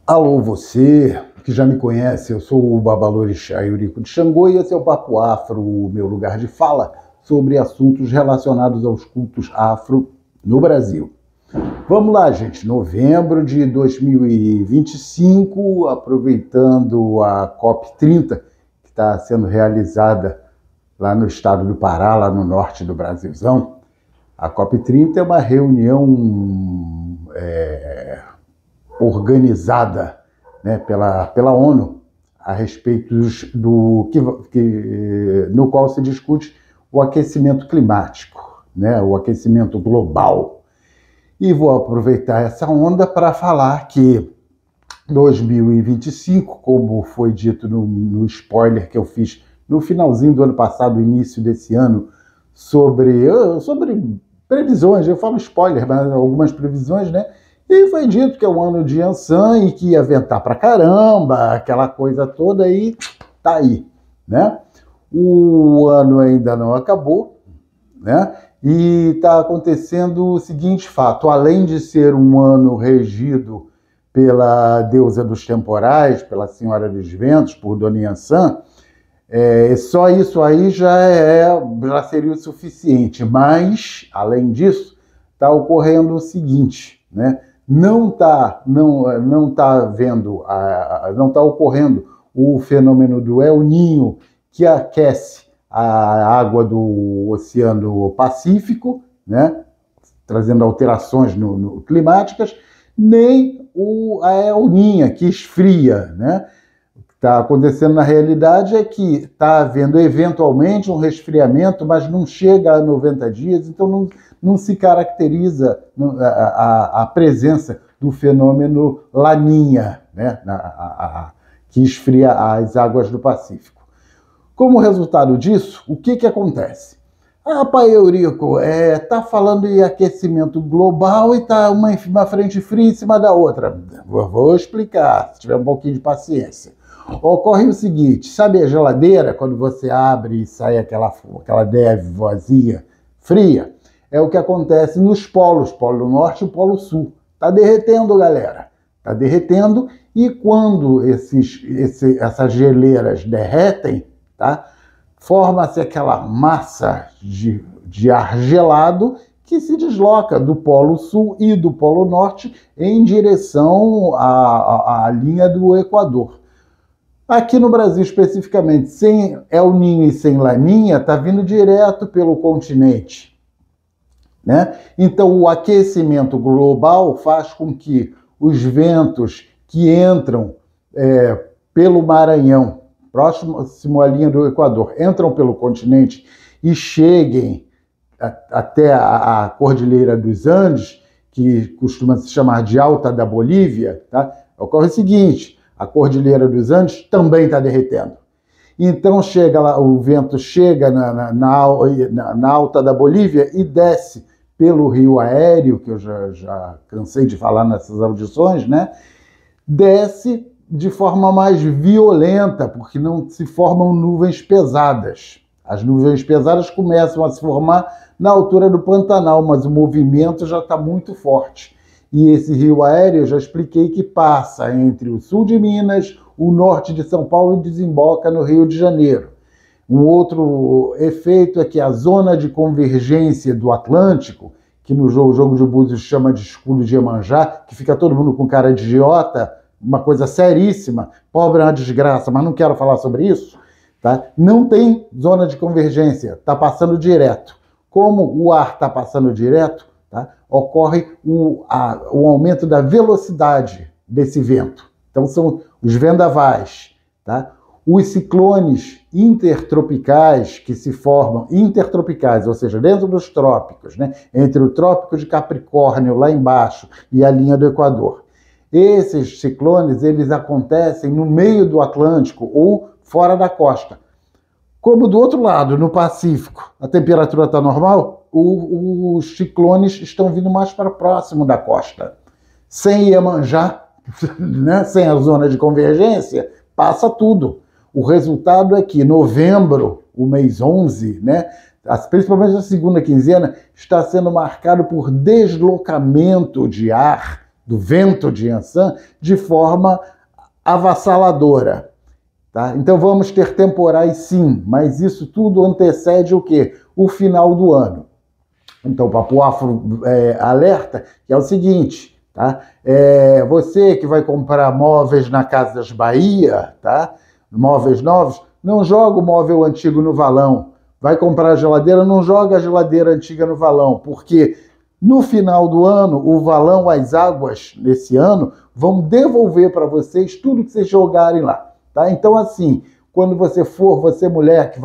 Alô, você que já me conhece, eu sou o Babalorixá Eurico de Xangô e esse é o Papo Afro, o meu lugar de fala sobre assuntos relacionados aos cultos afro no Brasil. Vamos lá, gente, novembro de 2025, aproveitando a COP30, que está sendo realizada lá no estado do Pará, lá no norte do Brasilzão. A COP30 é uma reunião organizada, né, pela ONU a respeito no qual se discute o aquecimento climático, né, o aquecimento global. E vou aproveitar essa onda para falar que 2025, como foi dito no spoiler que eu fiz no finalzinho do ano passado, início desse ano, sobre previsões, eu falo spoiler, mas algumas previsões, né? E foi dito que é um ano de Yansan e que ia ventar pra caramba, aquela coisa toda aí, tá aí, né? O ano ainda não acabou, né? E está acontecendo o seguinte fato: além de ser um ano regido pela deusa dos temporais, pela Senhora dos Ventos, por Dona Yansan, só isso aí já seria o suficiente. Mas, além disso, está ocorrendo o seguinte, né? Não está ocorrendo o fenômeno do El Niño, que aquece a água do Oceano Pacífico, né, trazendo alterações climáticas, nem a El Niña, que esfria, né? O que está acontecendo na realidade é que está havendo eventualmente um resfriamento, mas não chega a 90 dias, então não se caracteriza a presença do fenômeno Laninha, né, que esfria as águas do Pacífico. Como resultado disso, o que acontece? Pai Eurico, tá falando em aquecimento global e tá uma frente fria em cima da outra. Vou explicar, se tiver um pouquinho de paciência. Ocorre o seguinte: sabe a geladeira, quando você abre e sai aquela neve vazia, fria? É o que acontece nos polos, Polo Norte e Polo Sul. Tá derretendo, galera. Tá derretendo, e quando essas geleiras derretem, tá, forma-se aquela massa de ar gelado que se desloca do Polo Sul e do Polo Norte em direção à linha do Equador. Aqui no Brasil, especificamente, sem El Niño e sem Laninha, está vindo direto pelo continente, né? Então, o aquecimento global faz com que os ventos que entram pelo Maranhão, próximo à linha do Equador, entram pelo continente e cheguem até a Cordilheira dos Andes, que costuma se chamar de Alta da Bolívia, tá? Ocorre o seguinte: a Cordilheira dos Andes também está derretendo. Então o vento chega na Alta da Bolívia e desce pelo Rio Aéreo, que eu já cansei de falar nessas audições, né? Desce de forma mais violenta, porque não se formam nuvens pesadas. As nuvens pesadas começam a se formar na altura do Pantanal, mas o movimento já está muito forte. E esse rio aéreo, eu já expliquei que passa entre o sul de Minas, o norte de São Paulo e desemboca no Rio de Janeiro. Um outro efeito é que a zona de convergência do Atlântico, que no jogo de Búzios chama de escudo de Iemanjá, que fica todo mundo com cara de idiota, uma coisa seríssima, pobre é uma desgraça, mas não quero falar sobre isso, tá? Não tem zona de convergência, está passando direto. Como o ar está passando direto, tá, ocorre o aumento da velocidade desse vento. Então são os vendavais, tá? Os ciclones intertropicais que se formam, ou seja, dentro dos trópicos, né, entre o Trópico de Capricórnio lá embaixo e a linha do Equador. Esses ciclones, eles acontecem no meio do Atlântico ou fora da costa. Como do outro lado, no Pacífico, a temperatura está normal, os ciclones estão vindo mais para próximo da costa. Sem Iemanjá, né, sem a zona de convergência, passa tudo. O resultado é que novembro, o mês 11, né, principalmente a segunda quinzena, está sendo marcado por deslocamento de ar, do vento de Yansan, de forma avassaladora. Tá? Então vamos ter temporais sim, mas isso tudo antecede o quê? O final do ano. Então o Papo Afro alerta que é o seguinte, tá? Você que vai comprar móveis na Casas Bahia, tá? Móveis novos, não joga o móvel antigo no valão. Vai comprar a geladeira, não joga a geladeira antiga no valão, porque no final do ano, o valão, as águas desse ano, vão devolver para vocês tudo que vocês jogarem lá. Tá? Então, assim, quando você mulher que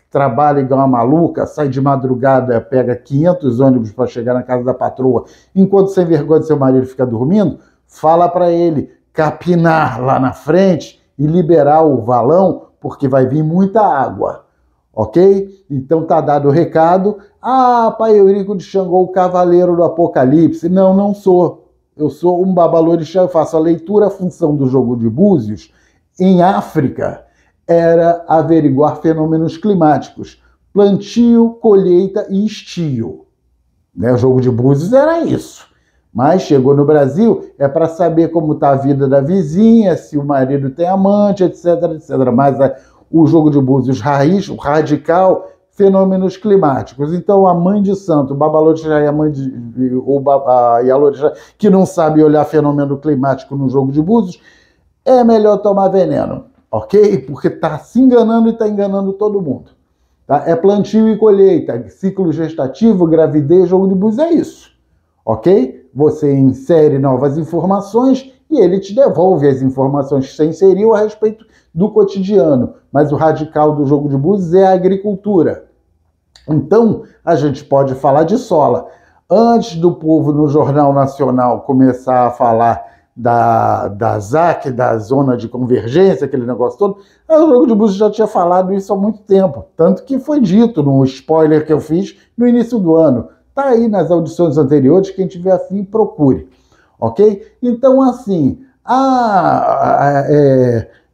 trabalha igual uma maluca, sai de madrugada, pega 500 ônibus para chegar na casa da patroa, enquanto sem vergonha seu marido fica dormindo, fala para ele capinar lá na frente e liberar o valão, porque vai vir muita água. Ok? Então tá dado o recado. Ah, Pai Eurico de Xangô, o cavaleiro do Apocalipse. Não, não sou. Eu sou um babalorixá, eu faço a leitura, a função do jogo de búzios em África era averiguar fenômenos climáticos, plantio, colheita e estio. Né? O jogo de búzios era isso. Mas chegou no Brasil, é para saber como está a vida da vizinha, se o marido tem amante, etc, etc. Mas o jogo de búzios raiz, o radical, fenômenos climáticos. Então a mãe de santo, o babalorixá e a mãe a Yalorixá, que não sabe olhar fenômeno climático no jogo de búzios, é melhor tomar veneno, ok? Porque está se enganando e está enganando todo mundo. Tá? É plantio e colheita, ciclo gestativo, gravidez, jogo de búzios, é isso, ok? Você insere novas informações e ele te devolve as informações que você inseriu a respeito do cotidiano. Mas o radical do jogo de búzios é a agricultura. Então, a gente pode falar de sola. Antes do povo no Jornal Nacional começar a falar da ZAC, da zona de convergência, aquele negócio todo, o jogo de búzios já tinha falado isso há muito tempo. Tanto que foi dito no spoiler que eu fiz no início do ano. Está aí nas audições anteriores, quem tiver afim, procure. Ok? Então, assim,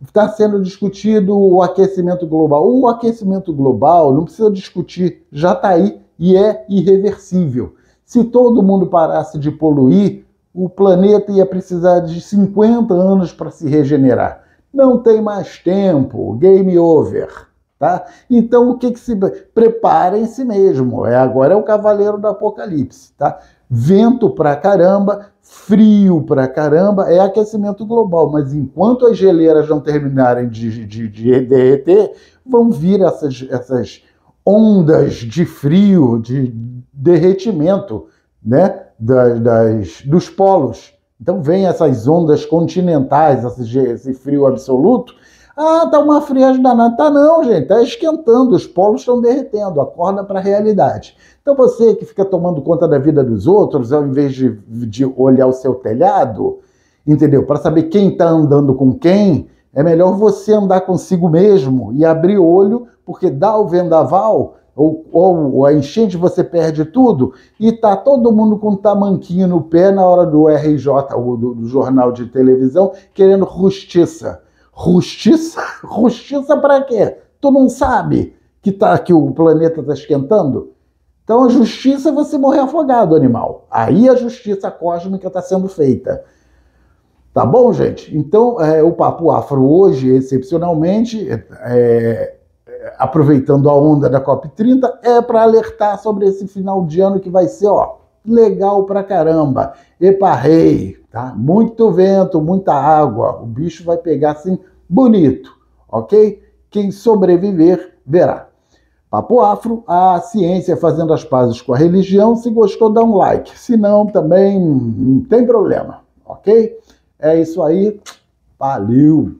está sendo discutido o aquecimento global. O aquecimento global não precisa discutir, já está aí e é irreversível. Se todo mundo parasse de poluir, o planeta ia precisar de 50 anos para se regenerar. Não tem mais tempo, game over. Tá? Então, o que se... Preparem-se mesmo. Agora é o cavaleiro do Apocalipse. Tá? Vento pra caramba, frio pra caramba, é aquecimento global. Mas enquanto as geleiras não terminarem de derreter, vão vir essas ondas de frio, de derretimento, né? Dos polos. Então vem essas ondas continentais, esse frio absoluto. Ah, tá uma friagem danada. Tá não, gente, tá esquentando, os polos estão derretendo, acorda para a realidade. Então você que fica tomando conta da vida dos outros, ao invés de olhar o seu telhado, entendeu? Para saber quem tá andando com quem, é melhor você andar consigo mesmo e abrir olho, porque dá o vendaval, ou a enchente, você perde tudo, e tá todo mundo com um tamanquinho no pé na hora do RJ, ou do jornal de televisão, querendo justiça. Justiça? Justiça para quê? Tu não sabe que o planeta está esquentando? Então a justiça é você morrer afogado, animal. Aí a justiça cósmica está sendo feita. Tá bom, gente? Então o Papo Afro hoje, excepcionalmente, aproveitando a onda da COP30, é para alertar sobre esse final de ano que vai ser, legal pra caramba. Eparrei, tá? Muito vento, muita água. O bicho vai pegar assim bonito, ok? Quem sobreviver, verá. Papo Afro, a ciência fazendo as pazes com a religião. Se gostou, dá um like. Se não, também não tem problema, ok? É isso aí. Valeu!